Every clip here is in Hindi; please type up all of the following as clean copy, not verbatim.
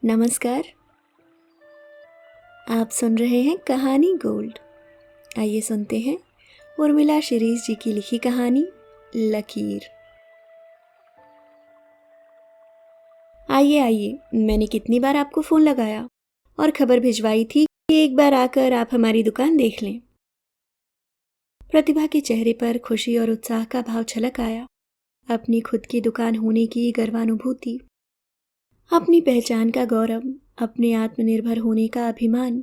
नमस्कार। आप सुन रहे हैं कहानी गोल्ड। आइए सुनते हैं उर्मिला शिरीष जी की लिखी कहानी लकीर। आइए आइए, मैंने कितनी बार आपको फ़ोन लगाया और खबर भिजवाई थी कि एक बार आकर आप हमारी दुकान देख लें। प्रतिभा के चेहरे पर खुशी और उत्साह का भाव छलक आया। अपनी खुद की दुकान होने की गर्वानुभूति, अपनी पहचान का गौरव, अपने आत्मनिर्भर होने का अभिमान।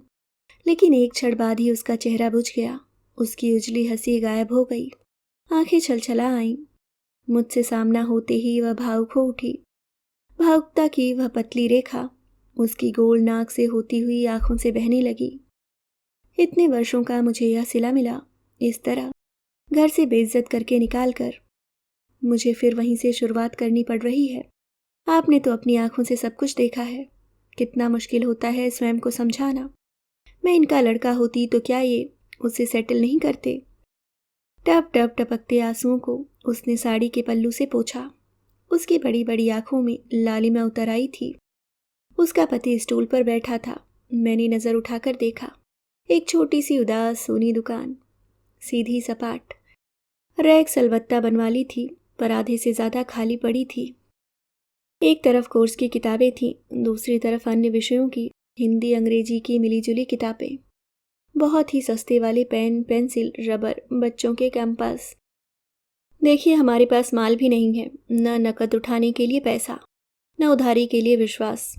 लेकिन एक क्षण बाद ही उसका चेहरा बुझ गया। उसकी उजली हंसी गायब हो गई। आंखें छलछला आईं। मुझसे सामना होते ही वह भावुक हो उठी। भावुकता की वह पतली रेखा उसकी गोल नाक से होती हुई आंखों से बहने लगी। इतने वर्षों का मुझे यह सिला मिला, इस तरह घर से बेइज्जत करके निकाल कर मुझे फिर वहीं से शुरुआत करनी पड़ रही है। आपने तो अपनी आंखों से सब कुछ देखा है। कितना मुश्किल होता है स्वयं को समझाना। मैं इनका लड़का होती तो क्या ये उसे सेटल नहीं करते। टप टप टपकते आंसुओं को उसने साड़ी के पल्लू से पोंछा। उसकी बड़ी बड़ी आंखों में लालिमा उतर आई थी। उसका पति स्टूल पर बैठा था। मैंने नजर उठाकर देखा। एक छोटी सी उदास सोनी दुकान, सीधी सपाट, रैक सलबत्ता बनवाली थी, पर आधे से ज्यादा खाली पड़ी थी। एक तरफ कोर्स की किताबें थीं, दूसरी तरफ अन्य विषयों की हिंदी अंग्रेजी की मिलीजुली किताबें। बहुत ही सस्ते वाले पेन, पेंसिल, रबर, बच्चों के कैंपस। देखिए, हमारे पास माल भी नहीं है, न नकद उठाने के लिए पैसा, न उधारी के लिए विश्वास।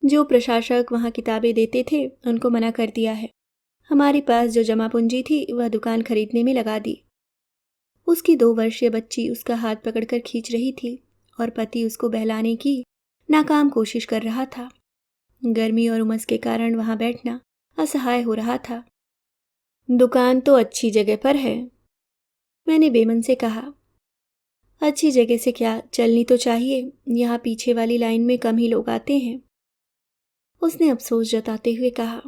जो प्रशासक वहाँ किताबें देते थे उनको मना कर दिया है। हमारे पास जो जमा पूंजी थी वह दुकान खरीदने में लगा दी। उसकी 2 वर्षीय बच्ची उसका हाथ पकड़कर खींच रही थी और पति उसको बहलाने की नाकाम कोशिश कर रहा था। गर्मी और उमस के कारण वहां बैठना असहाय हो रहा था। दुकान तो अच्छी जगह पर है, मैंने बेमन से कहा। अच्छी जगह से क्या, चलनी तो चाहिए। यहाँ पीछे वाली लाइन में कम ही लोग आते हैं, उसने अफसोस जताते हुए कहा।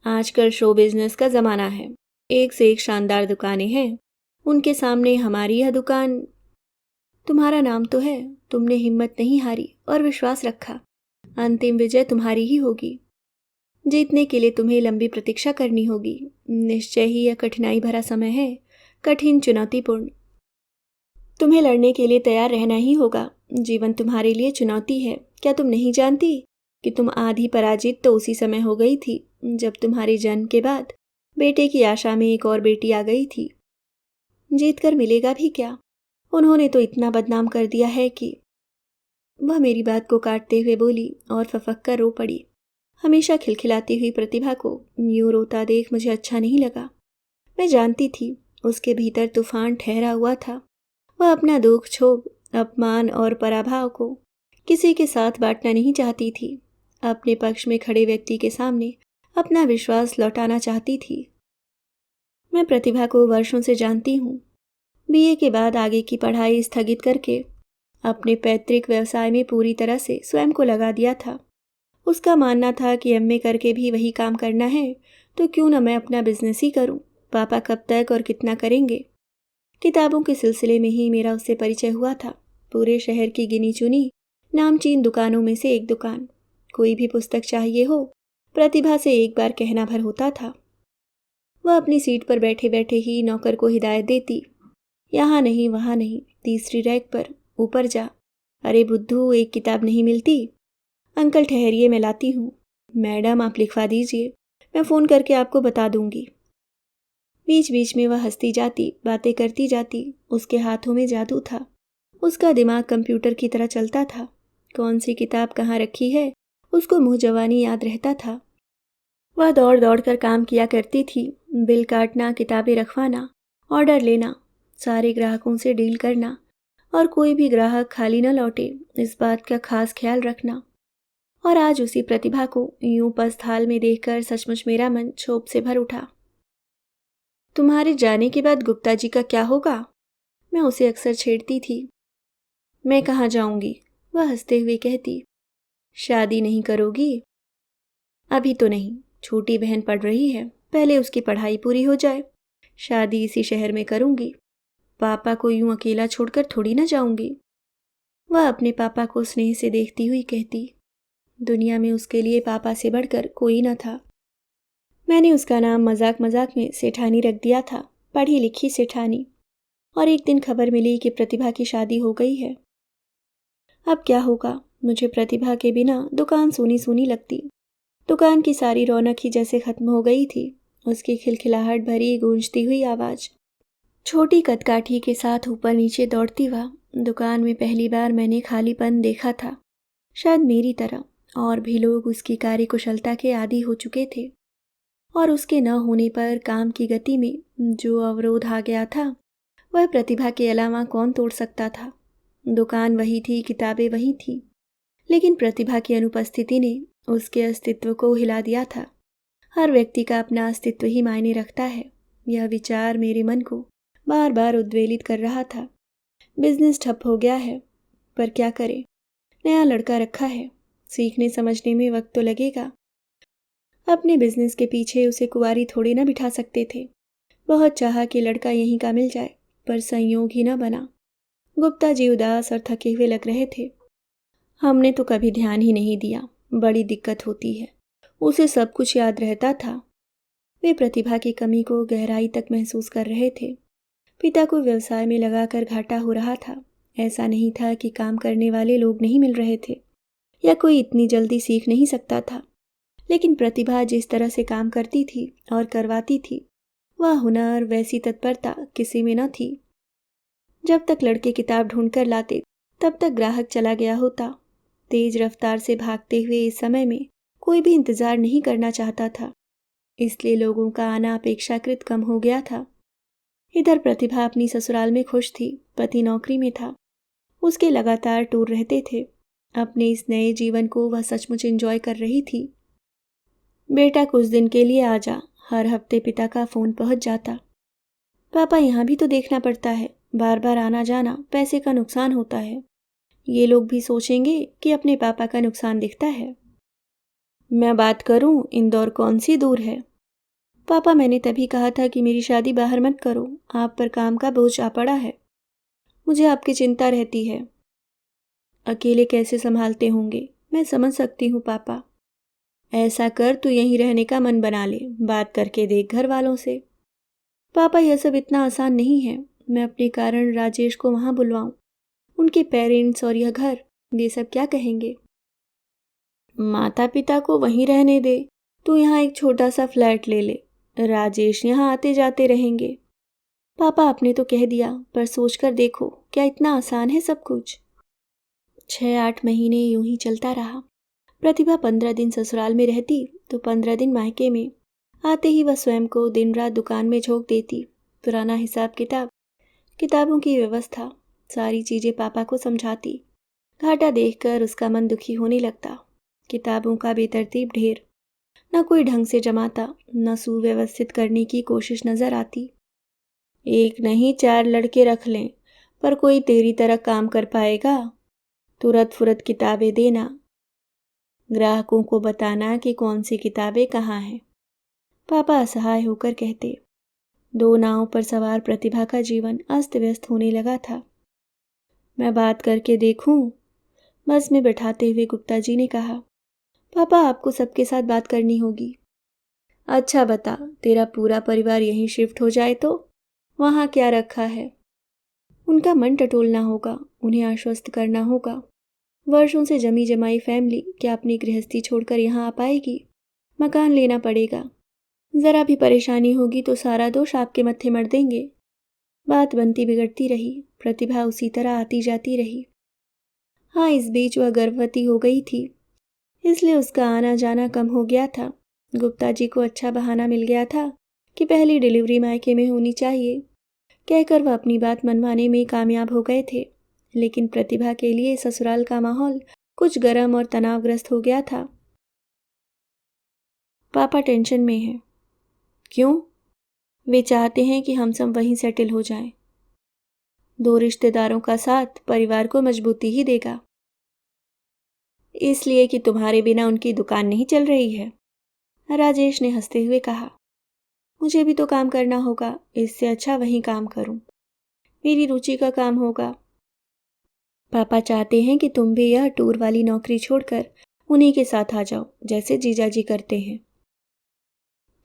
आजकल शो बिजनेस का जमाना है, एक से एक शानदार दुकानें हैं। उनके सामने हमारी यह दुकान। तुम्हारा नाम तो है, तुमने हिम्मत नहीं हारी और विश्वास रखा। अंतिम विजय तुम्हारी ही होगी। जीतने के लिए तुम्हें लंबी प्रतीक्षा करनी होगी। निश्चय ही यह कठिनाई भरा समय है, कठिन, चुनौतीपूर्ण। तुम्हें लड़ने के लिए तैयार रहना ही होगा। जीवन तुम्हारे लिए चुनौती है। क्या तुम नहीं जानती कि तुम आधी पराजित तो उसी समय हो गई थी जब तुम्हारे जन्म के बाद बेटे की आशा में एक और बेटी आ गई थी। जीत कर मिलेगा भी क्या? उन्होंने तो इतना बदनाम कर दिया है कि। वह मेरी बात को काटते हुए बोली और फफक कर रो पड़ी। हमेशा खिलखिलाती हुई प्रतिभा को यूं रोता देख मुझे अच्छा नहीं लगा। मैं जानती थी उसके भीतर तूफान ठहरा हुआ था। वह अपना दुख, क्षोभ, अपमान और पराभव को किसी के साथ बांटना नहीं चाहती थी। अपने पक्ष में खड़े व्यक्ति के सामने अपना विश्वास लौटाना चाहती थी। मैं प्रतिभा को वर्षों से जानती हूँ। बीए के बाद आगे की पढ़ाई स्थगित करके अपने पैतृक व्यवसाय में पूरी तरह से स्वयं को लगा दिया था। उसका मानना था कि एमए करके भी वही काम करना है तो क्यों न मैं अपना बिजनेस ही करूं। पापा कब तक और कितना करेंगे। किताबों के सिलसिले में ही मेरा उससे परिचय हुआ था। पूरे शहर की गिनी चुनी नामचीन दुकानों में से एक दुकान। कोई भी पुस्तक चाहिए हो, प्रतिभा से एक बार कहना भर होता था। वह अपनी सीट पर बैठे बैठे ही नौकर को हिदायत देती, यहाँ नहीं, वहाँ नहीं, तीसरी रैक पर, ऊपर जा। अरे बुद्धू, एक किताब नहीं मिलती? अंकल ठहरिए, मैं लाती हूँ। मैडम, आप लिखवा दीजिए, मैं फ़ोन करके आपको बता दूंगी। बीच बीच में वह हंसती जाती, बातें करती जाती। उसके हाथों में जादू था। उसका दिमाग कंप्यूटर की तरह चलता था। कौन सी किताब कहाँ रखी है उसको मुँह जवानी याद रहता था। वह दौड़ दौड़ कर काम किया करती थी। बिल काटना, किताबें रखवाना, ऑर्डर लेना, सारे ग्राहकों से डील करना और कोई भी ग्राहक खाली न लौटे इस बात का खास ख्याल रखना। और आज उसी प्रतिभा को यूं पस्त हाल में देखकर सचमुच मेरा मन क्षोभ से भर उठा। तुम्हारे जाने के बाद गुप्ता जी का क्या होगा? मैं उसे अक्सर छेड़ती थी। मैं कहाँ जाऊंगी, वह हंसते हुए कहती। शादी नहीं करोगी? अभी तो नहीं, छोटी बहन पढ़ रही है, पहले उसकी पढ़ाई पूरी हो जाए। शादी इसी शहर में करूंगी। पापा को यूं अकेला छोड़कर थोड़ी ना जाऊंगी। वह अपने पापा को स्नेह से देखती हुई कहती। दुनिया में उसके लिए पापा से बढ़कर कोई न था। मैंने उसका नाम मजाक मजाक में सेठानी रख दिया था, पढ़ी लिखी सेठानी। और एक दिन खबर मिली कि प्रतिभा की शादी हो गई है। अब क्या होगा? मुझे प्रतिभा के बिना दुकान सूनी सूनी लगती। दुकान की सारी रौनक ही जैसे खत्म हो गई थी। उसकी खिलखिलाहट भरी गूंजती हुई आवाज छोटी कदकाठी के साथ ऊपर नीचे दौड़ती हुआ दुकान में पहली बार मैंने खालीपन देखा था। शायद मेरी तरह और भी लोग उसकी कार्यकुशलता के आदी हो चुके थे, और उसके न होने पर काम की गति में जो अवरोध आ गया था वह प्रतिभा के अलावा कौन तोड़ सकता था। दुकान वही थी, किताबें वही थी, लेकिन प्रतिभा की अनुपस्थिति ने उसके अस्तित्व को हिला दिया था। हर व्यक्ति का अपना अस्तित्व ही मायने रखता है। यह विचार मेरे मन को बार बार उद्वेलित कर रहा था। बिजनेस ठप हो गया है, पर क्या करें? नया लड़का रखा है, सीखने समझने में वक्त तो लगेगा। अपने बिजनेस के पीछे उसे कुंवारी थोड़ी ना बिठा सकते थे। बहुत चाहा कि लड़का यहीं का मिल जाए, पर संयोग ही न बना। गुप्ता जी उदास और थके हुए लग रहे थे। हमने तो कभी ध्यान ही नहीं दिया, बड़ी दिक्कत होती है। उसे सब कुछ याद रहता था। वे प्रतिभा की कमी को गहराई तक महसूस कर रहे थे। पिता को व्यवसाय में लगाकर घाटा हो रहा था। ऐसा नहीं था कि काम करने वाले लोग नहीं मिल रहे थे या कोई इतनी जल्दी सीख नहीं सकता था, लेकिन प्रतिभा जिस तरह से काम करती थी और करवाती थी, वह हुनर, वैसी तत्परता किसी में न थी। जब तक लड़के किताब ढूंढकर लाते तब तक ग्राहक चला गया होता। तेज रफ्तार से भागते हुए इस समय में कोई भी इंतजार नहीं करना चाहता था, इसलिए लोगों का आना अपेक्षाकृत कम हो गया था। इधर प्रतिभा अपनी ससुराल में खुश थी। पति नौकरी में था, उसके लगातार टूर रहते थे। अपने इस नए जीवन को वह सचमुच एंजॉय कर रही थी। बेटा कुछ दिन के लिए आ जा, हर हफ्ते पिता का फोन पहुंच जाता। पापा यहाँ भी तो देखना पड़ता है, बार बार आना जाना, पैसे का नुकसान होता है। ये लोग भी सोचेंगे कि अपने पापा का नुकसान दिखता है। मैं बात करूं, इंदौर कौन सी दूर है? पापा, मैंने तभी कहा था कि मेरी शादी बाहर मत करो, आप पर काम का बोझ आ पड़ा है। मुझे आपकी चिंता रहती है। अकेले कैसे संभालते होंगे, मैं समझ सकती हूँ पापा। ऐसा कर, तू यहीं रहने का मन बना ले, बात करके देख घर वालों से। पापा, यह सब इतना आसान नहीं है। मैं अपने कारण राजेश को वहां बुलवाऊं, उनके पेरेंट्स और यह घर, ये सब क्या कहेंगे? माता पिता को वहीं रहने दे, तू यहाँ एक छोटा सा फ्लैट ले ले, राजेश यहाँ आते जाते रहेंगे। पापा, आपने तो कह दिया, पर सोचकर देखो, क्या इतना आसान है सब कुछ? 6-8 महीने यूं ही चलता रहा। प्रतिभा 15 दिन ससुराल में रहती तो 15 दिन मायके में। आते ही वह स्वयं को दिन रात दुकान में झोंक देती। पुराना हिसाब किताब, किताबों की व्यवस्था, सारी चीजें पापा को समझाती। घाटा देखकर उसका मन दुखी होने लगता। किताबों का बेतरतीब ढेर, न कोई ढंग से जमाता, न सुव्यवस्थित करने की कोशिश नजर आती। एक नहीं 4 लड़के रख लें, पर कोई तेरी तरह काम कर पाएगा? तुरत फुरत किताबें देना, ग्राहकों को बताना कि कौन सी किताबें कहाँ हैं। पापा असहाय होकर कहते। 2 नावों पर सवार प्रतिभा का जीवन अस्त व्यस्त होने लगा था। मैं बात करके देखूं? बस में बैठाते हुए गुप्ता जी ने कहा। पापा, आपको सबके साथ बात करनी होगी। अच्छा बता, तेरा पूरा परिवार यहीं शिफ्ट हो जाए तो? वहाँ क्या रखा है? उनका मन टटोलना होगा, उन्हें आश्वस्त करना होगा। वर्षों से जमी जमाई फैमिली क्या अपनी गृहस्थी छोड़कर यहाँ आ पाएगी? मकान लेना पड़ेगा। जरा भी परेशानी होगी तो सारा दोष आपके मत्थे मढ़ देंगे। बात बनती बिगड़ती रही। प्रतिभा उसी तरह आती जाती रही। हाँ, इस बीच वह गर्भवती हो गई थी, इसलिए उसका आना जाना कम हो गया था। गुप्ता जी को अच्छा बहाना मिल गया था कि पहली डिलीवरी मायके में होनी चाहिए, कहकर वह अपनी बात मनवाने में कामयाब हो गए थे। लेकिन प्रतिभा के लिए ससुराल का माहौल कुछ गर्म और तनावग्रस्त हो गया था। पापा टेंशन में हैं। क्यों? वे चाहते हैं कि हम सब वहीं सेटल हो जाएं। 2 रिश्तेदारों का साथ परिवार को मजबूती ही देगा। इसलिए कि तुम्हारे बिना उनकी दुकान नहीं चल रही है? राजेश ने हंसते हुए कहा। मुझे भी तो काम करना होगा, इससे अच्छा वहीं काम करूं। मेरी रुचि का काम होगा। पापा चाहते हैं कि तुम भी यह टूर वाली नौकरी छोड़कर उन्हीं के साथ आ जाओ, जैसे जीजाजी करते हैं।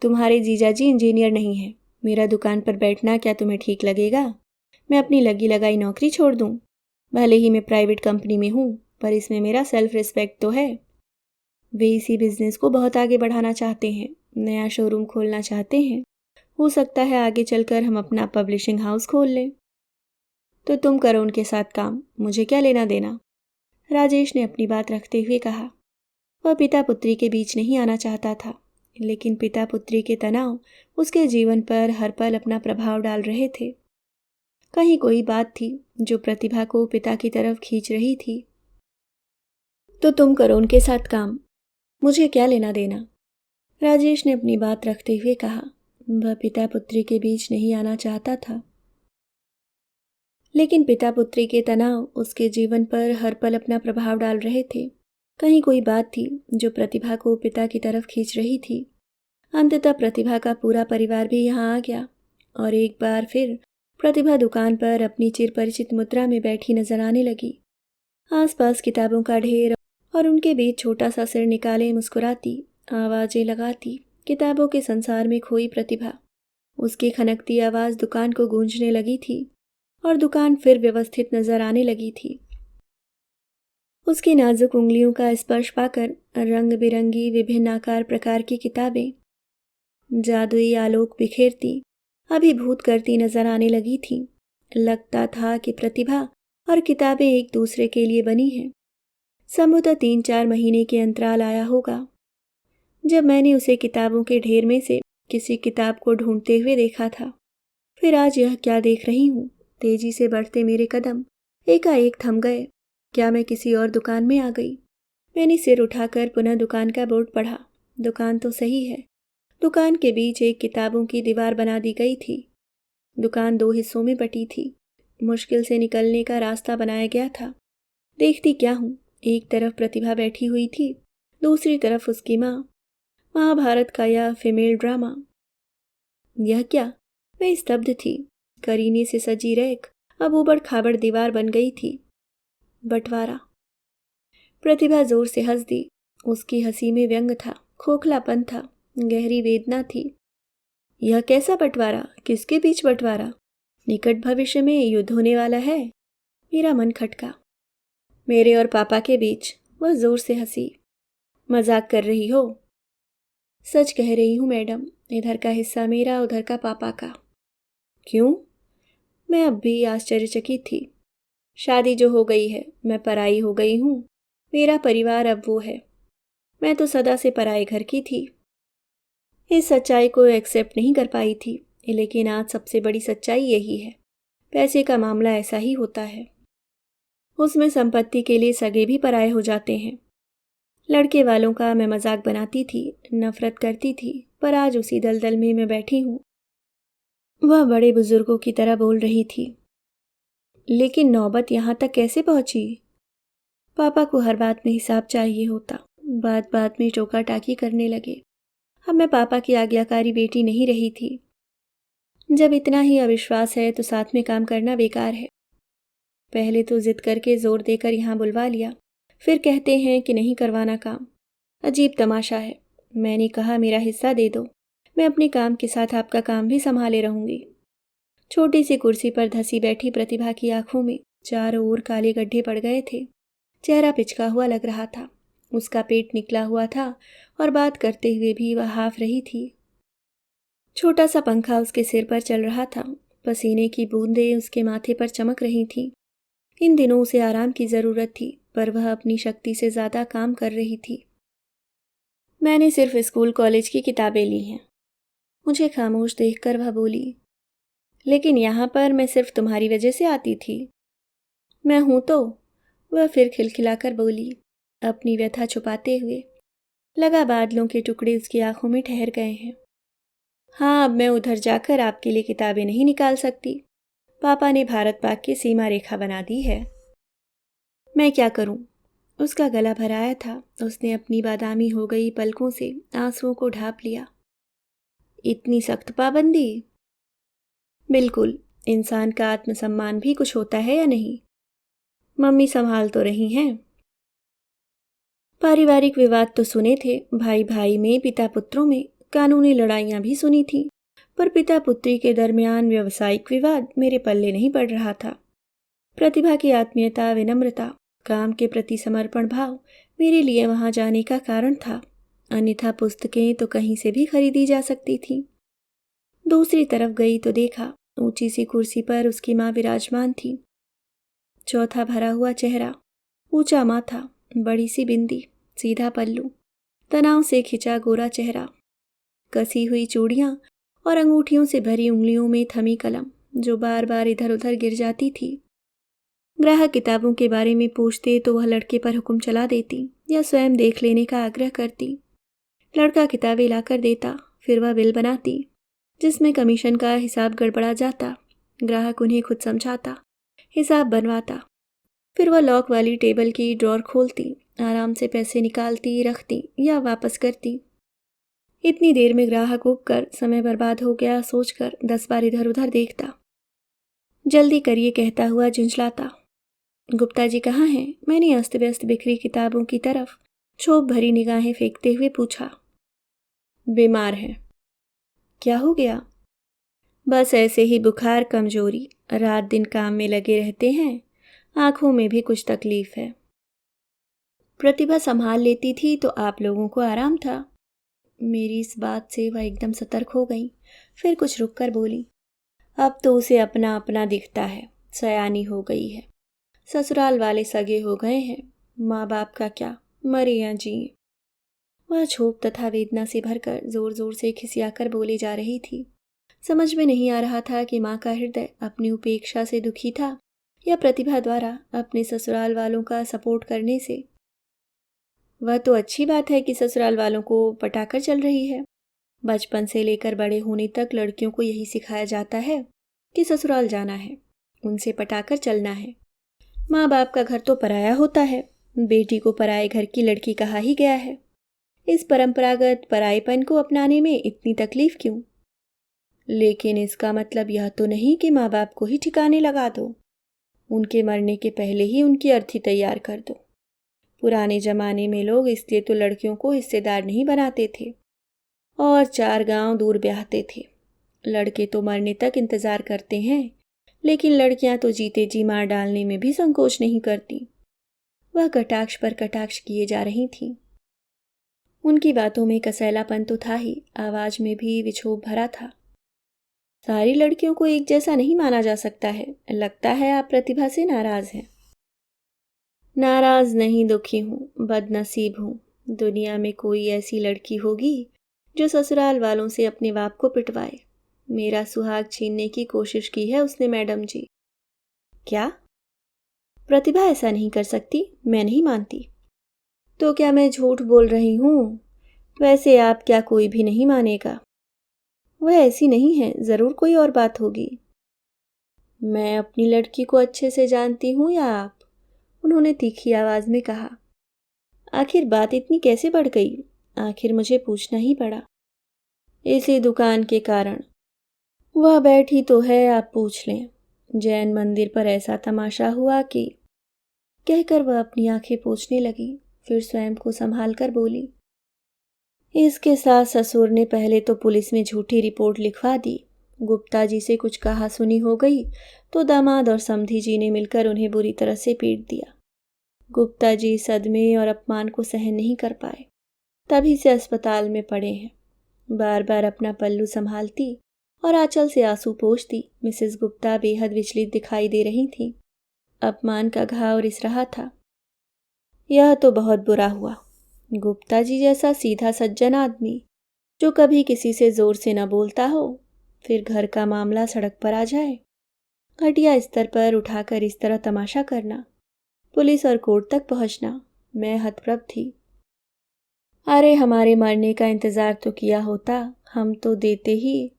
तुम्हारे जीजाजी इंजीनियर नहीं हैं। मेरा दुकान पर बैठना क्या तुम्हें ठीक लगेगा? मैं अपनी लगी लगाई नौकरी छोड़ दूँ? भले ही मैं प्राइवेट कंपनी में हूँ, पर इसमें मेरा सेल्फ रिस्पेक्ट तो है। वे इसी बिजनेस को बहुत आगे बढ़ाना चाहते हैं, नया शोरूम खोलना चाहते हैं। हो सकता है आगे चलकर हम अपना पब्लिशिंग हाउस खोल लें। तो तुम करो उनके साथ काम, मुझे क्या लेना देना? राजेश ने अपनी बात रखते हुए कहा। वह पिता पुत्री के बीच नहीं आना चाहता था, लेकिन पिता पुत्री के तनाव उसके जीवन पर हर पल अपना प्रभाव डाल रहे थे। कहीं कोई बात थी जो प्रतिभा को पिता की तरफ खींच रही थी। तो तुम करो उनके साथ काम, मुझे क्या लेना देना? राजेश ने अपनी बात रखते हुए कहा। वह पिता पुत्री के बीच नहीं आना चाहता था, लेकिन पिता पुत्री के तनाव उसके जीवन पर हर पल अपना प्रभाव डाल रहे थे। कहीं कोई बात थी जो प्रतिभा को पिता की तरफ खींच रही थी। अंततः प्रतिभा का पूरा परिवार भी यहाँ आ गया और एक बार फिर प्रतिभा दुकान पर अपनी चिरपरिचित मुद्रा में बैठी नजर आने लगी। आसपास किताबों का ढेर और उनके बीच छोटा सा सिर निकाले मुस्कुराती, आवाजें लगाती, किताबों के संसार में खोई प्रतिभा। उसकी खनकती आवाज दुकान को गूंजने लगी थी और दुकान फिर व्यवस्थित नजर आने लगी थी। उसकी नाजुक उंगलियों का स्पर्श पाकर रंग बिरंगी विभिन्न आकार प्रकार की किताबें जादुई आलोक बिखेरती, अभिभूत करती नजर आने लगी थी। लगता था कि प्रतिभा और किताबें एक दूसरे के लिए बनी हैं। संभवतः 3-4 महीने के अंतराल आया होगा जब मैंने उसे किताबों के ढेर में से किसी किताब को ढूंढते हुए देखा था। फिर आज यह क्या देख रही हूँ? तेजी से बढ़ते मेरे कदम एकाएक थम गए। क्या मैं किसी और दुकान में आ गई? मैंने सिर उठाकर पुनः दुकान का बोर्ड पढ़ा। दुकान तो सही है। दुकान के बीच एक किताबों की दीवार बना दी गई थी। दुकान 2 हिस्सों में बटी थी। मुश्किल से निकलने का रास्ता बनाया गया था। देखती क्या हूँ, एक तरफ प्रतिभा बैठी हुई थी, दूसरी तरफ उसकी माँ। महाभारत का यह फीमेल ड्रामा। यह क्या? मैं स्तब्ध थी। करीने से सजी रैक अब ऊबड़ खाबड़ दीवार बन गई थी। बंटवारा। प्रतिभा जोर से हंस दी। उसकी हंसी में व्यंग था, खोखलापन था, गहरी वेदना थी। यह कैसा बंटवारा? किसके बीच बंटवारा? निकट भविष्य में युद्ध होने वाला है। मेरा मन खटका। मेरे और पापा के बीच। वह जोर से हंसी। मजाक कर रही हो? सच कह रही हूँ मैडम। इधर का हिस्सा मेरा, उधर का पापा का। क्यों? मैं अब भी आश्चर्यचकित थी। शादी जो हो गई है, मैं पराई हो गई हूँ। मेरा परिवार अब वो है। मैं तो सदा से पराए घर की थी। इस सच्चाई को एक्सेप्ट नहीं कर पाई थी, लेकिन आज सबसे बड़ी सच्चाई यही है। पैसे का मामला ऐसा ही होता है। उसमें संपत्ति के लिए सगे भी पराए हो जाते हैं। लड़के वालों का मैं मजाक बनाती थी, नफरत करती थी, पर आज उसी दलदल में मैं बैठी हूँ। वह बड़े बुजुर्गों की तरह बोल रही थी। लेकिन नौबत यहाँ तक कैसे पहुंची? पापा को हर बात में हिसाब चाहिए होता। बात बात में टोका टाकी करने लगे। अब मैं पापा की आज्ञाकारी बेटी नहीं रही थी। जब इतना ही अविश्वास है तो साथ में काम करना बेकार है। पहले तो जिद करके जोर देकर यहाँ बुलवा लिया, फिर कहते हैं कि नहीं करवाना काम। अजीब तमाशा है। मैंने कहा मेरा हिस्सा दे दो, मैं अपने काम के साथ आपका काम भी संभाले रहूंगी। छोटी सी कुर्सी पर धसी बैठी प्रतिभा की आंखों में चारों ओर काले गड्ढे पड़ गए थे। चेहरा पिचका हुआ लग रहा था। उसका पेट निकला हुआ था और बात करते हुए भी वह हाफ रही थी। छोटा सा पंखा उसके सिर पर चल रहा था। पसीने की बूंदें उसके माथे पर चमक रही थीं। इन दिनों उसे आराम की जरूरत थी, पर वह अपनी शक्ति से ज्यादा काम कर रही थी। मैंने सिर्फ स्कूल कॉलेज की किताबें ली हैं। मुझे खामोश देखकर वह बोली। लेकिन यहाँ पर मैं सिर्फ तुम्हारी वजह से आती थी। मैं हूं तो। वह फिर खिलखिलाकर बोली, अपनी व्यथा छुपाते हुए। लगा बादलों के टुकड़े उसकी आंखों में ठहर गए हैं। हाँ, अब मैं उधर जाकर आपके लिए किताबें नहीं निकाल सकती। पापा ने भारत पाक की सीमा रेखा बना दी है। मैं क्या करूं? उसका गला भराया था। उसने अपनी बादामी हो गई पलकों से आंसुओं को ढांप लिया। इतनी सख्त पाबंदी? बिल्कुल। इंसान का आत्मसम्मान भी कुछ होता है या नहीं? मम्मी संभाल तो रही हैं। पारिवारिक विवाद तो सुने थे, भाई भाई में, पिता पुत्रों में, कानूनी लड़ाइयाँ भी सुनी थी, पर पिता पुत्री के दरमियान व्यावसायिक विवाद मेरे पल्ले नहीं पड़ रहा था। प्रतिभा की आत्मीयता, विनम्रता, काम के प्रति समर्पण भाव मेरे लिए वहां जाने का कारण था, अन्यथा पुस्तकें तो कहीं से भी खरीदी जा सकती थी। दूसरी तरफ गई तो देखा, ऊंची सी कुर्सी पर उसकी माँ विराजमान थी। चौथा भरा हुआ चेहरा, ऊंचा माथा, बड़ी सी बिंदी, सीधा पल्लू, तनाव से खिंचा गोरा चेहरा, कसी हुई चूड़ियां और अंगूठियों से भरी उंगलियों में थमी कलम जो बार बार इधर उधर गिर जाती थी। ग्राहक किताबों के बारे में पूछते तो वह लड़के पर हुक्म चला देती या स्वयं देख लेने का आग्रह करती। लड़का किताबें लाकर देता, फिर वह बिल बनाती जिसमें कमीशन का हिसाब गड़बड़ा जाता। ग्राहक उन्हें खुद समझाता, हिसाब बनवाता, फिर वह लॉक वाली टेबल की ड्रॉर खोलती, आराम से पैसे निकालती, रखती या वापस करती। इतनी देर में ग्राहक उबकर समय बर्बाद हो गया सोचकर 10 बार इधर उधर देखता। जल्दी करिए कहता हुआ झुंझलाता। गुप्ता जी कहाँ हैं? मैंने अस्त व्यस्त बिखरी किताबों की तरफ क्षोभ भरी निगाहें फेंकते हुए पूछा। बीमार हैं। क्या हो गया? बस ऐसे ही बुखार, कमजोरी, रात दिन काम में लगे रहते हैं, आंखों में भी कुछ तकलीफ है। प्रतिभा संभाल लेती थी तो आप लोगों को आराम था। मेरी इस बात से वह एकदम सतर्क हो गई, फिर कुछ रुक कर बोली। अब तो उसे अपना अपना दिखता है, सयानी हो गई है, ससुराल वाले सगे हो गए हैं, माँ बाप का क्या, मरे या जिए। वह क्षोभ तथा वेदना से भरकर जोर जोर से खिसियाकर बोली जा रही थी। समझ में नहीं आ रहा था कि माँ का हृदय अपनी उपेक्षा से दुखी था या प्रतिभा द्वारा अपने ससुराल वालों का सपोर्ट करने से। वह तो अच्छी बात है कि ससुराल वालों को पटाकर चल रही है। बचपन से लेकर बड़े होने तक लड़कियों को यही सिखाया जाता है कि ससुराल जाना है, उनसे पटाकर चलना है। माँ बाप का घर तो पराया होता है, बेटी को पराए घर की लड़की कहा ही गया है। इस परंपरागत परायेपन को अपनाने में इतनी तकलीफ क्यों? लेकिन इसका मतलब यह तो नहीं कि माँ बाप को ही ठिकाने लगा दो, उनके मरने के पहले ही उनकी अर्थी तैयार कर दो। पुराने जमाने में लोग इसलिए तो लड़कियों को हिस्सेदार नहीं बनाते थे और 4 गांव दूर ब्याहते थे। लड़के तो मरने तक इंतजार करते हैं, लेकिन लड़कियां तो जीते जी मार डालने में भी संकोच नहीं करती। वह कटाक्ष पर कटाक्ष किए जा रही थीं। उनकी बातों में कसैलापन तो था ही, आवाज में भी विक्षोभ भरा था। सारी लड़कियों को एक जैसा नहीं माना जा सकता है। लगता है आप प्रतिभा से नाराज हैं। नाराज नहीं, दुखी हूँ, बदनसीब हूँ। दुनिया में कोई ऐसी लड़की होगी जो ससुराल वालों से अपने बाप को पिटवाए। मेरा सुहाग छीनने की कोशिश की है उसने मैडम जी। क्या? प्रतिभा ऐसा नहीं कर सकती, मैं नहीं मानती। तो क्या मैं झूठ बोल रही हूँ? वैसे आप क्या, कोई भी नहीं मानेगा। वह ऐसी नहीं है, जरूर कोई और बात होगी। मैं अपनी लड़की को अच्छे से जानती हूँ या आप? उन्होंने तीखी आवाज में कहा। आखिर बात इतनी कैसे बढ़ गई? आखिर मुझे पूछना ही पड़ा। इसी दुकान के कारण। वह बैठी तो है, आप पूछ लें। जैन मंदिर पर ऐसा तमाशा हुआ कि। कहकर वह अपनी आंखें पोंछने लगी, फिर स्वयं को संभाल कर बोली। इसके सास ससुर ने पहले तो पुलिस में झूठी रिपोर्ट लिखवा दी। गुप्ता जी से कुछ कहा सुनी हो गई तो दामाद और समधी जी ने मिलकर उन्हें बुरी तरह से पीट दिया। गुप्ता जी सदमे और अपमान को सहन नहीं कर पाए, तभी से अस्पताल में पड़े हैं। बार बार अपना पल्लू संभालती और आंचल से आंसू पोंछती मिसेस गुप्ता बेहद विचलित दिखाई दे रही थीं। अपमान का घाव रिस रहा था। यह तो बहुत बुरा हुआ। गुप्ता जी जैसा सीधा सज्जन आदमी जो कभी किसी से जोर से न बोलता हो, फिर घर का मामला सड़क पर आ जाए, घटिया स्तर पर उठाकर इस तरह तमाशा करना, पुलिस और कोर्ट तक पहुंचना। मैं हतप्रभ थी। अरे हमारे मरने का इंतजार तो किया होता, हम तो देते ही।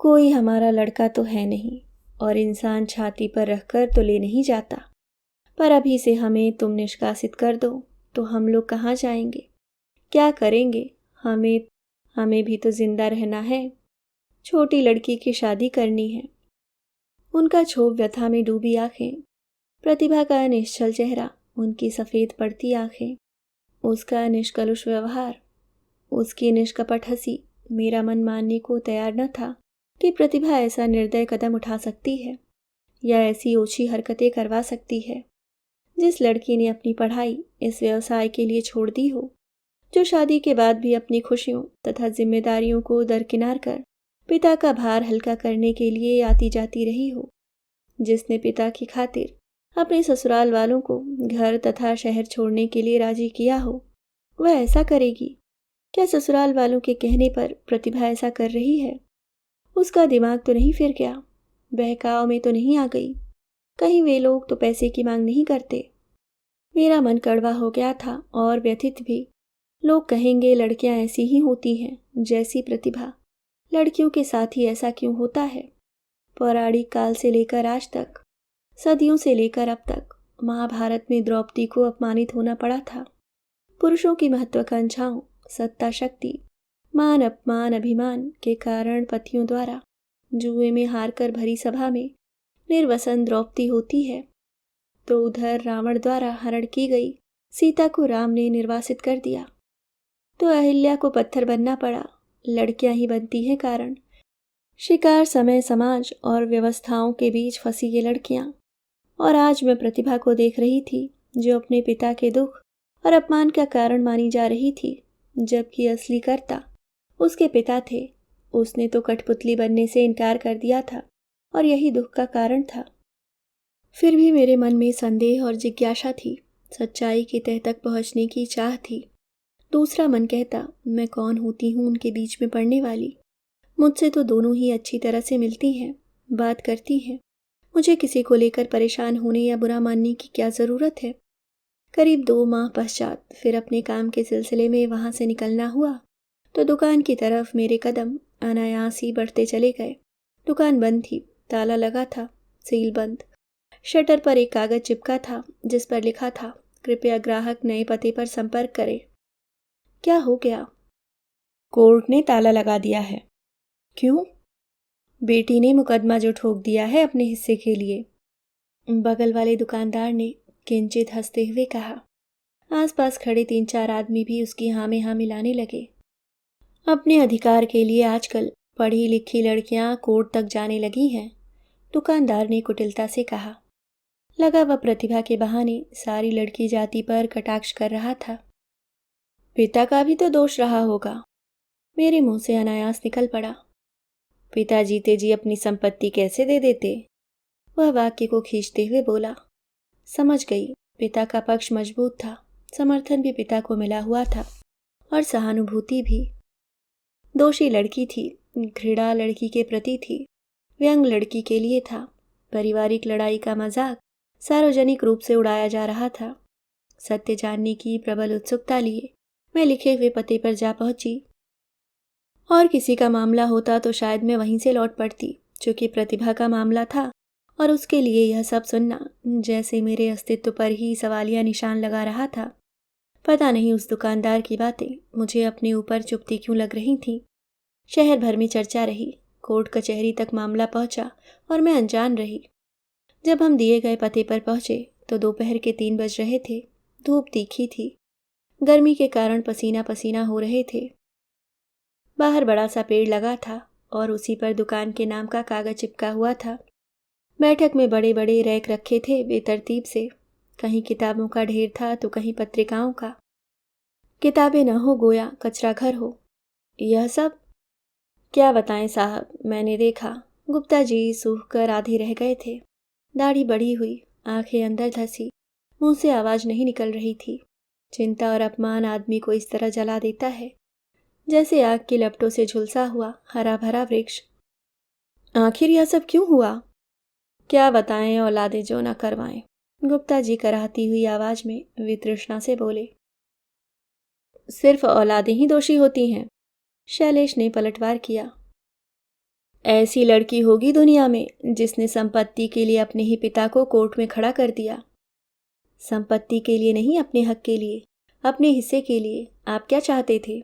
कोई हमारा लड़का तो है नहीं और इंसान छाती पर रखकर तो ले नहीं जाता, पर अभी से हमें तुम निष्कासित कर दो तो हम लोग कहाँ जाएंगे, क्या करेंगे? हमें भी तो जिंदा रहना है, छोटी लड़की की शादी करनी है। उनका क्षोभ व्यथा में डूबी आंखें, प्रतिभा का निश्चल चेहरा, उनकी सफेद पड़ती आंखें, उसका निष्कलुष व्यवहार, उसकी निष्कपट हंसी मेरा मन मानने को तैयार न था कि प्रतिभा ऐसा निर्दय कदम उठा सकती है या ऐसी ओछी हरकतें करवा सकती है। जिस लड़की ने अपनी पढ़ाई इस व्यवसाय के लिए छोड़ दी हो, जो शादी के बाद भी अपनी खुशियों तथा जिम्मेदारियों को दरकिनार कर पिता का भार हल्का करने के लिए आती जाती रही हो, जिसने पिता की खातिर अपने ससुराल वालों को घर तथा शहर छोड़ने के लिए राजी किया हो, वह ऐसा करेगी? क्या ससुराल वालों के कहने पर प्रतिभा ऐसा कर रही है? उसका दिमाग तो नहीं फिर गया? बहकाव में तो नहीं आ गई? कहीं वे लोग तो पैसे की मांग नहीं करते? मेरा मन कड़वा हो गया था और व्यथित भी। लोग कहेंगे लड़कियां ऐसी ही होती हैं जैसी प्रतिभा। लड़कियों के साथ ही ऐसा क्यों होता है? पौराणिक काल से लेकर आज तक, सदियों से लेकर अब तक महाभारत में द्रौपदी को अपमानित होना पड़ा था। पुरुषों की महत्वाकांक्षाओं, सत्ता, शक्ति, मान, अपमान, अभिमान के कारण पतियों द्वारा जुए में हारकर भरी सभा में निर्वसन द्रौपदी होती है, तो उधर रावण द्वारा हरण की गई सीता को राम ने निर्वासित कर दिया। तो अहिल्या को पत्थर बनना पड़ा। लड़कियां ही बनती हैं कारण। शिकार, समय, समाज और व्यवस्थाओं के बीच फंसी ये लड़कियां। और आज मैं प्रतिभा को देख रही थी, जो अपने पिता के दुख और अपमान का कारण मानी जा रही थी, जबकि असली कर्ता उसके पिता थे। उसने तो कठपुतली बनने से इनकार कर दिया था और यही दुख का कारण था। फिर भी मेरे मन में संदेह और जिज्ञासा थी, सच्चाई की तह तक पहुंचने की चाह थी। दूसरा मन कहता, मैं कौन होती हूँ उनके बीच में पड़ने वाली? मुझसे तो दोनों ही अच्छी तरह से मिलती हैं, बात करती हैं। मुझे किसी को लेकर परेशान होने या बुरा मानने की क्या ज़रूरत है? करीब 2 माह पश्चात फिर अपने काम के सिलसिले में वहाँ से निकलना हुआ तो दुकान की तरफ मेरे कदम अनायास ही बढ़ते चले गए। दुकान बंद थी, ताला लगा था, सील बंद। शटर पर एक कागज चिपका था जिस पर लिखा था, कृपया ग्राहक नए पते पर संपर्क करें। क्या हो गया? कोर्ट ने ताला लगा दिया है। क्यों? बेटी ने मुकदमा जो ठोक दिया है अपने हिस्से के लिए। बगल वाले दुकानदार ने किंचित हंसते हुए कहा। आसपास खड़े 3-4 आदमी भी उसकी हाँ में हाँ मिलाने लगे। अपने अधिकार के लिए आजकल पढ़ी लिखी लड़कियां कोर्ट तक जाने लगी हैं, दुकानदार ने कुटिलता से कहा। लगा वह प्रतिभा के बहाने सारी लड़की जाति पर कटाक्ष कर रहा था। पिता का भी तो दोष रहा होगा, मेरे मुंह से अनायास निकल पड़ा। पिता जीते जी अपनी संपत्ति कैसे दे देते? वह वाक्य को खींचते हुए बोला। समझ गई, पिता का पक्ष मजबूत था, समर्थन भी पिता को मिला हुआ था और सहानुभूति भी। दोषी लड़की थी, घृणा लड़की के प्रति थी, व्यंग लड़की के लिए था। पारिवारिक लड़ाई का मजाक सार्वजनिक रूप से उड़ाया जा रहा था। सत्य जानने की प्रबल उत्सुकता लिए मैं लिखे हुए पते पर जा पहुंची। और किसी का मामला होता तो शायद मैं वहीं से लौट पड़ती, चूंकि प्रतिभा का मामला था और उसके लिए यह सब सुनना जैसे मेरे अस्तित्व पर ही सवालिया निशान लगा रहा था। पता नहीं उस दुकानदार की बातें मुझे अपने ऊपर चुभती क्यों लग रही थीं। शहर भर में चर्चा रही, कोर्ट कचहरी तक मामला पहुंचा और मैं अनजान रही। जब हम दिए गए पते पर पहुंचे तो दोपहर के 3 बज रहे थे। धूप तीखी थी, गर्मी के कारण पसीना पसीना हो रहे थे। बाहर बड़ा सा पेड़ लगा था और उसी पर दुकान के नाम का कागज चिपका हुआ था। बैठक में बड़े बड़े रैक रखे थे बेतरतीब से, कहीं किताबों का ढेर था तो कहीं पत्रिकाओं का। किताबें न हो गोया कचरा घर हो। यह सब क्या बताएं साहब, मैंने देखा। गुप्ता जी सूख कर आधे रह गए थे। दाढ़ी बढ़ी हुई, आंखें अंदर धसी, मुंह से आवाज नहीं निकल रही थी। चिंता और अपमान आदमी को इस तरह जला देता है जैसे आग की लपटों से झुलसा हुआ हरा भरा वृक्ष। आखिर यह सब क्यों हुआ? क्या बताएं, औलादे जो न करवाएं, गुप्ता जी कराहती हुई आवाज में वितृष्णा से बोले। सिर्फ औलादें ही दोषी होती हैं? शैलेश ने पलटवार किया। ऐसी लड़की होगी दुनिया में जिसने संपत्ति के लिए अपने ही पिता को कोर्ट में खड़ा कर दिया। संपत्ति के लिए नहीं, अपने हक के लिए, अपने हिस्से के लिए। आप क्या चाहते थे?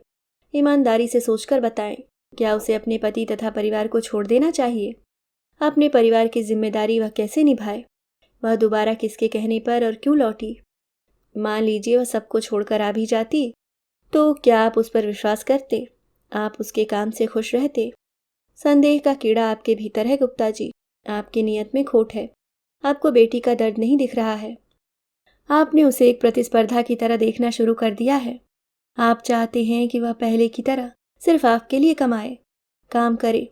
ईमानदारी से सोचकर बताएं, क्या उसे अपने पति तथा परिवार को छोड़ देना चाहिए? अपने परिवार की जिम्मेदारी वह कैसे निभाए? वह दोबारा किसके कहने पर और क्यों लौटी? मान लीजिए वह सबको छोड़कर आ भी जाती, तो क्या आप उस पर विश्वास करते? आप उसके काम से खुश रहते? संदेह का कीड़ा आपके भीतर है गुप्ता जी। आपकी नीयत में खोट है। आपको बेटी का दर्द नहीं दिख रहा है। आपने उसे एक प्रतिस्पर्धा की तरह देखना शुरू कर दिया है। आप चाहते हैं कि वह पहले की तरह सिर्फ आपके लिए कमाए, काम करे।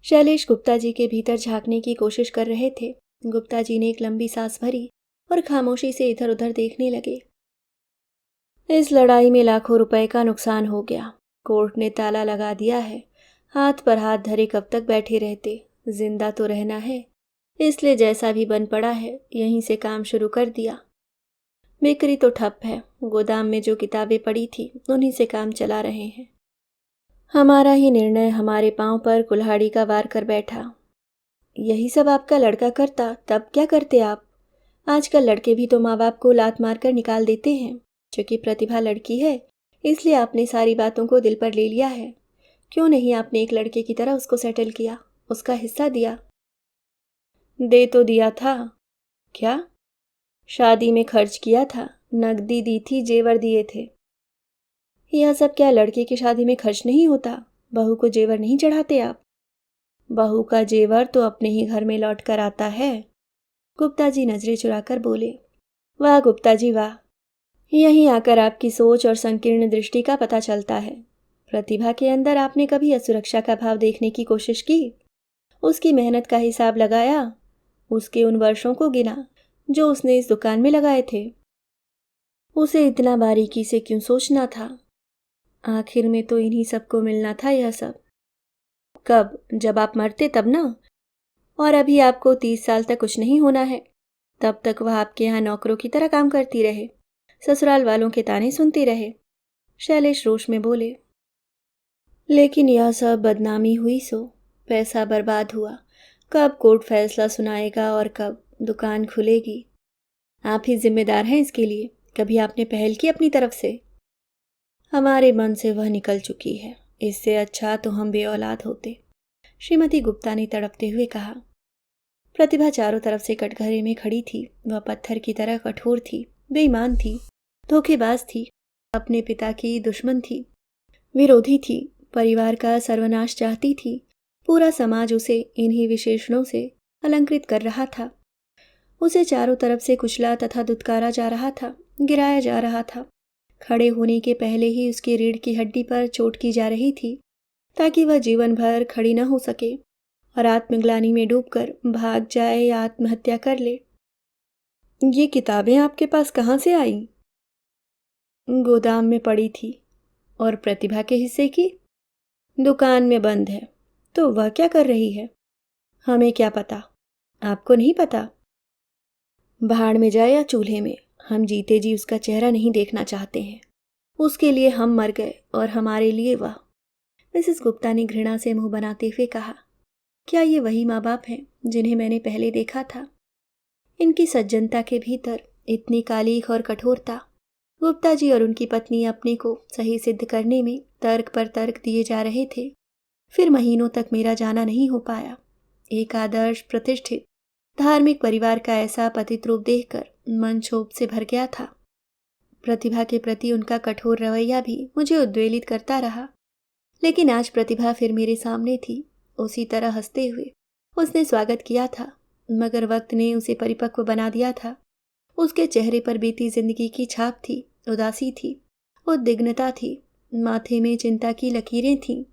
शैलेश गुप्ता जी के भीतर झांकने की कोशिश कर रहे थे। गुप्ता जी ने एक लंबी सांस भरी और खामोशी से इधर उधर देखने लगे। इस लड़ाई में लाखों रुपए का नुकसान हो गया। कोर्ट ने ताला लगा दिया है। हाथ पर हाथ धरे कब तक बैठे रहते? जिंदा तो रहना है, इसलिए जैसा भी बन पड़ा है यहीं से काम शुरू कर दिया। बिक्री तो ठप है। गोदाम में जो किताबें पड़ी थी उन्हीं से काम चला रहे हैं। हमारा ही निर्णय हमारे पांव पर कुल्हाड़ी का वार कर बैठा। यही सब आपका लड़का करता तब क्या करते आप? आजकल लड़के भी तो माँ बाप को लात मार कर निकाल देते हैं। क्योंकि प्रतिभा लड़की है इसलिए आपने सारी बातों को दिल पर ले लिया है। क्यों नहीं आपने एक लड़के की तरह उसको सेटल किया, उसका हिस्सा दिया? दे तो दिया था। क्या? शादी में खर्च किया था, नकदी दी थी, जेवर दिए थे। यह सब क्या लड़के की शादी में खर्च नहीं होता? बहू को जेवर नहीं चढ़ाते आप? बहू का जेवर तो अपने ही घर में लौट कर आता है। गुप्ता जी नजरें चुराकर बोले। वाह गुप्ता जी वाह, यहीं आकर आपकी सोच और संकीर्ण दृष्टि का पता चलता है। प्रतिभा के अंदर आपने कभी असुरक्षा का भाव देखने की कोशिश की? उसकी मेहनत का हिसाब लगाया? उसके उन वर्षों को गिना जो उसने इस दुकान में लगाए थे? उसे इतना बारीकी से क्यों सोचना था? आखिर में तो इन्हीं सबको मिलना था यह सब। कब? जब आप मरते तब ना। और अभी आपको 30 साल तक कुछ नहीं होना है। तब तक वह आपके यहाँ नौकरों की तरह काम करती रहे, ससुराल वालों के ताने सुनती रहे। शैलेश रोष में बोले। लेकिन यह सब बदनामी हुई सो, पैसा बर्बाद हुआ। कब कोर्ट फैसला सुनाएगा और कब दुकान खुलेगी? आप ही जिम्मेदार हैं इसके लिए। कभी आपने पहल की अपनी तरफ से? हमारे मन से वह निकल चुकी है। इससे अच्छा तो हम बेऔलाद होते, श्रीमती गुप्ता ने तड़पते हुए कहा। प्रतिभा चारों तरफ से कटघरे में खड़ी थी। वह पत्थर की तरह कठोर थी, बेईमान थी, धोखेबाज थी, अपने पिता की दुश्मन थी, विरोधी थी, परिवार का सर्वनाश चाहती थी। पूरा समाज उसे इन्हीं विशेषणों से अलंकृत कर रहा था। उसे चारों तरफ से कुचला तथा दुत्कारा जा रहा था, गिराया जा रहा था। खड़े होने के पहले ही उसकी रीढ़ की हड्डी पर चोट की जा रही थी, ताकि वह जीवन भर खड़ी न हो सके और आत्मग्लानि में डूबकर भाग जाए या आत्महत्या कर ले। ये किताबें आपके पास कहाँ से आई? गोदाम में पड़ी थी। और प्रतिभा के हिस्से की? दुकान में बंद है। तो वह क्या कर रही है? हमें क्या पता? आपको नहीं पता? भाड़ में जाए या चूल्हे में, हम जीते जी उसका चेहरा नहीं देखना चाहते हैं। उसके लिए हम मर गए और हमारे लिए वह। मिसेस गुप्ता ने घृणा से मुंह बनाते हुए कहा। क्या ये वही माँ बाप हैं जिन्हें मैंने पहले देखा था? इनकी सज्जनता के भीतर इतनी कालीख और कठोरता। गुप्ता जी और उनकी पत्नी अपने को सही सिद्ध करने में तर्क पर तर्क दिए जा रहे थे। फिर महीनों तक मेरा जाना नहीं हो पाया। एक आदर्श, प्रतिष्ठित, धार्मिक परिवार का ऐसा पतित रूप देखकर मन क्षोभ से भर गया था। प्रतिभा के प्रति उनका कठोर रवैया भी मुझे उद्वेलित करता रहा। लेकिन आज प्रतिभा फिर मेरे सामने थी। उसी तरह हंसते हुए उसने स्वागत किया था, मगर वक्त ने उसे परिपक्व बना दिया था। उसके चेहरे पर बीती जिंदगी की छाप थी, उदासी थी, उद्विग्नता थी, माथे में चिंता की लकीरें थीं।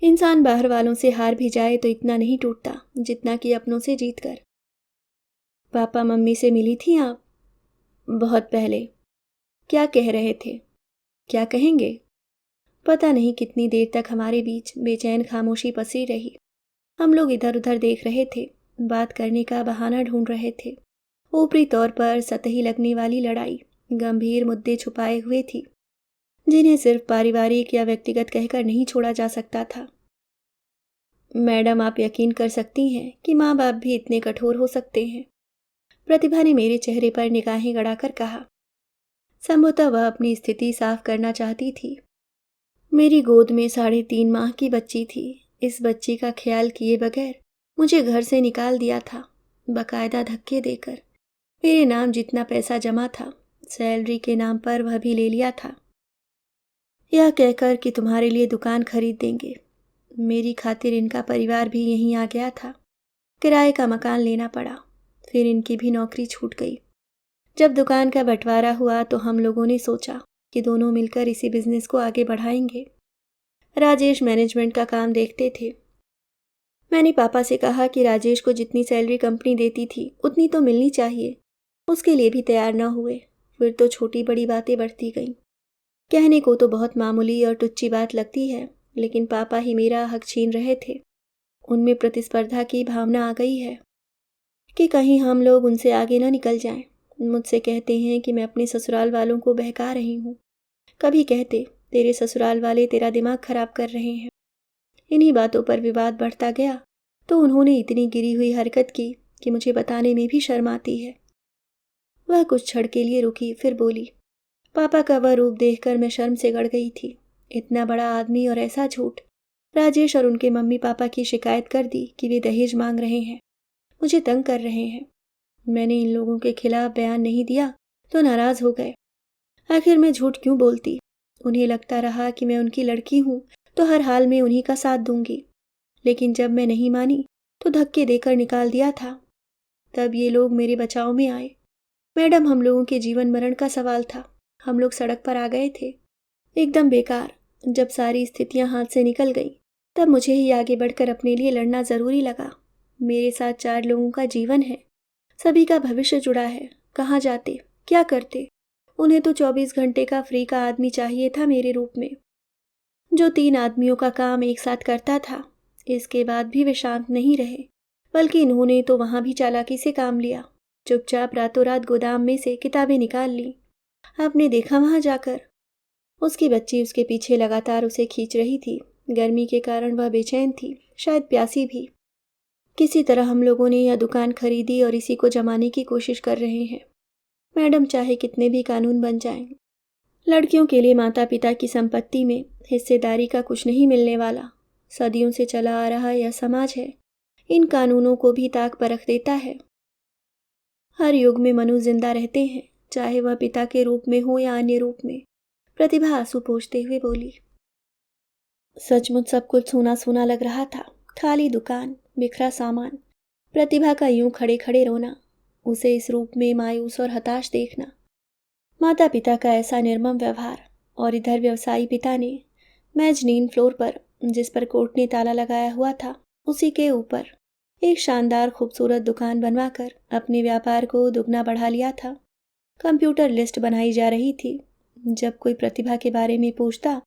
इंसान बाहर वालों से हार भी जाए तो इतना नहीं टूटता जितना कि अपनों से जीतकर। पापा मम्मी से मिली थी आप? बहुत पहले। क्या कह रहे थे? क्या कहेंगे? पता नहीं कितनी देर तक हमारे बीच बेचैन खामोशी पसरी रही। हम लोग इधर उधर देख रहे थे, बात करने का बहाना ढूंढ रहे थे। ऊपरी तौर पर सतही लगने वाली लड़ाई गंभीर मुद्दे छुपाए हुए थी, जिन्हें सिर्फ पारिवारिक या व्यक्तिगत कहकर नहीं छोड़ा जा सकता था। मैडम, आप यकीन कर सकती हैं कि माँ बाप भी इतने कठोर हो सकते हैं। प्रतिभा ने मेरे चेहरे पर निगाहें गड़ाकर कहा। संभवतः वह अपनी स्थिति साफ करना चाहती थी। मेरी गोद में 3.5 माह की बच्ची थी। इस बच्ची का ख्याल किए बगैर मुझे घर से निकाल दिया था, बकायदा धक्के देकर। मेरे नाम जितना पैसा जमा था सैलरी के नाम पर वह भी ले लिया था, यह कहकर कि तुम्हारे लिए दुकान खरीद देंगे। मेरी खातिर इनका परिवार भी यहीं आ गया था। किराए का मकान लेना पड़ा। फिर इनकी भी नौकरी छूट गई। जब दुकान का बंटवारा हुआ तो हम लोगों ने सोचा कि दोनों मिलकर इसी बिजनेस को आगे बढ़ाएंगे। राजेश मैनेजमेंट का काम देखते थे। मैंने पापा से कहा कि राजेश को जितनी सैलरी कंपनी देती थी उतनी तो मिलनी चाहिए। उसके लिए भी तैयार न हुए। फिर तो छोटी बड़ी बातें बढ़ती गईं। कहने को तो बहुत मामूली और टुच्ची बात लगती है, लेकिन पापा ही मेरा हक छीन रहे थे। उनमें प्रतिस्पर्धा की भावना आ गई है कि कहीं हम लोग उनसे आगे न निकल जाएं। मुझसे कहते हैं कि मैं अपने ससुराल वालों को बहका रही हूँ। कभी कहते तेरे ससुराल वाले तेरा दिमाग खराब कर रहे हैं। इन्हीं बातों पर विवाद बढ़ता गया तो उन्होंने इतनी गिरी हुई हरकत की कि मुझे बताने में भी शर्म आती है। वह कुछ क्षण के लिए रुकी, फिर बोली। पापा का वह रूप देखकर मैं शर्म से गड़ गई थी। इतना बड़ा आदमी और ऐसा झूठ। राजेश और उनके मम्मी पापा की शिकायत कर दी कि वे दहेज मांग रहे हैं, मुझे तंग कर रहे हैं। मैंने इन लोगों के खिलाफ बयान नहीं दिया तो नाराज हो गए। आखिर मैं झूठ क्यों बोलती? उन्हें लगता रहा कि मैं उनकी लड़की हूँ तो हर हाल में उन्हीं का साथ दूंगी। लेकिन जब मैं नहीं मानी तो धक्के देकर निकाल दिया था। तब ये लोग मेरे बचाव में आए। मैडम, हम लोगों के जीवन मरण का सवाल था। हम लोग सड़क पर आ गए थे, एकदम बेकार। जब सारी स्थितियां हाथ से निकल गईं, तब मुझे ही आगे बढ़कर अपने लिए लड़ना ज़रूरी लगा। मेरे साथ 4 लोगों का जीवन है, सभी का भविष्य जुड़ा है। कहाँ जाते, क्या करते? उन्हें तो 24 घंटे का फ्री का आदमी चाहिए था मेरे रूप में, जो 3 आदमियों का काम एक साथ करता था। इसके बाद भी वे शांत नहीं रहे, बल्कि इन्होंने तो वहाँ भी चालाकी से काम लिया। चुपचाप रातों रात गोदाम में से किताबें निकाल ली। आपने देखा वहाँ जाकर? उसकी बच्ची उसके पीछे लगातार उसे खींच रही थी। गर्मी के कारण वह बेचैन थी, शायद प्यासी भी। किसी तरह हम लोगों ने यह दुकान खरीदी और इसी को जमाने की कोशिश कर रहे हैं। मैडम, चाहे कितने भी कानून बन जाएं, लड़कियों के लिए माता पिता की संपत्ति में हिस्सेदारी का कुछ नहीं मिलने वाला। सदियों से चला आ रहा यह समाज है, इन कानूनों को भी ताक पर रख देता है। हर युग में मनुष्य जिंदा रहते हैं, चाहे वह पिता के रूप में हो या अन्य रूप में। प्रतिभा आंसू पोंछते हुए बोली। सचमुच सब कुछ सूना सूना लग रहा था। खाली दुकान, बिखरा सामान, प्रतिभा का यूं खड़े खड़े रोना, उसे इस रूप में मायूस और हताश देखना, माता पिता का ऐसा निर्मम व्यवहार, और इधर व्यवसायी पिता ने मेजनीन फ्लोर पर, जिस पर कोर्ट ने ताला लगाया हुआ था, उसी के ऊपर एक शानदार खूबसूरत दुकान बनवाकर अपने व्यापार को दुगना बढ़ा लिया था। कंप्यूटर लिस्ट बनाई जा रही थी। जब कोई प्रतिभा के बारे में पूछता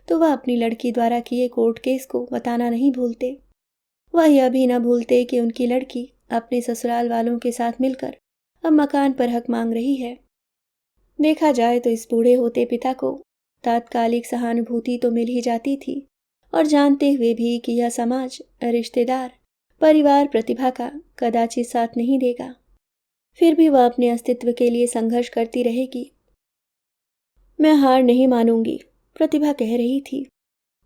तो वह अपनी लड़की द्वारा किए कोर्ट केस को बताना नहीं भूलते। वह यह भी न भूलते कि उनकी लड़की अपने ससुराल वालों के साथ मिलकर अब मकान पर हक मांग रही है। देखा जाए तो इस बूढ़े होते पिता को तात्कालिक सहानुभूति तो मिल ही जाती थी, और जानते हुए भी कि यह समाज, रिश्तेदार, परिवार प्रतिभा का कदाचित साथ नहीं देगा, फिर भी वह अपने अस्तित्व के लिए संघर्ष करती रहेगी। मैं हार नहीं मानूंगी, प्रतिभा कह रही थी।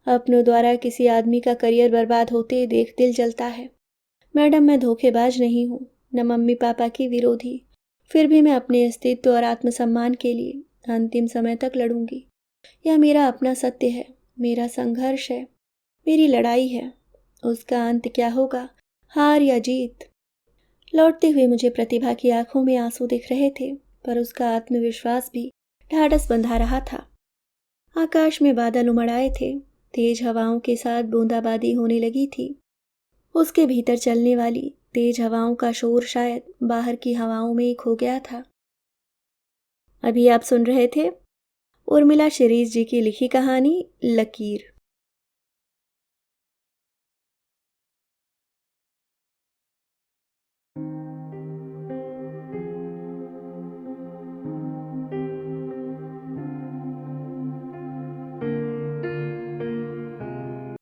अपनों द्वारा किसी आदमी का करियर बर्बाद होते देख दिल जलता है। मैडम, मैं धोखेबाज नहीं हूँ, न मम्मी पापा की विरोधी। फिर भी मैं अपने अस्तित्व और आत्मसम्मान के लिए अंतिम समय तक लड़ूंगी। यह मेरा अपना सत्य है, मेरा संघर्ष है, मेरी लड़ाई है। उसका अंत क्या होगा, हार या जीत? लौटते हुए मुझे प्रतिभा की आंखों में आंसू दिख रहे थे, पर उसका आत्मविश्वास भी ढाढ़स बंधा रहा था। आकाश में बादल उमड़ आए थे, तेज हवाओं के साथ बूंदाबांदी होने लगी थी। उसके भीतर चलने वाली तेज हवाओं का शोर शायद बाहर की हवाओं में खो गया था। अभी आप सुन रहे थे उर्मिला शिरीष जी की लिखी कहानी लकीर।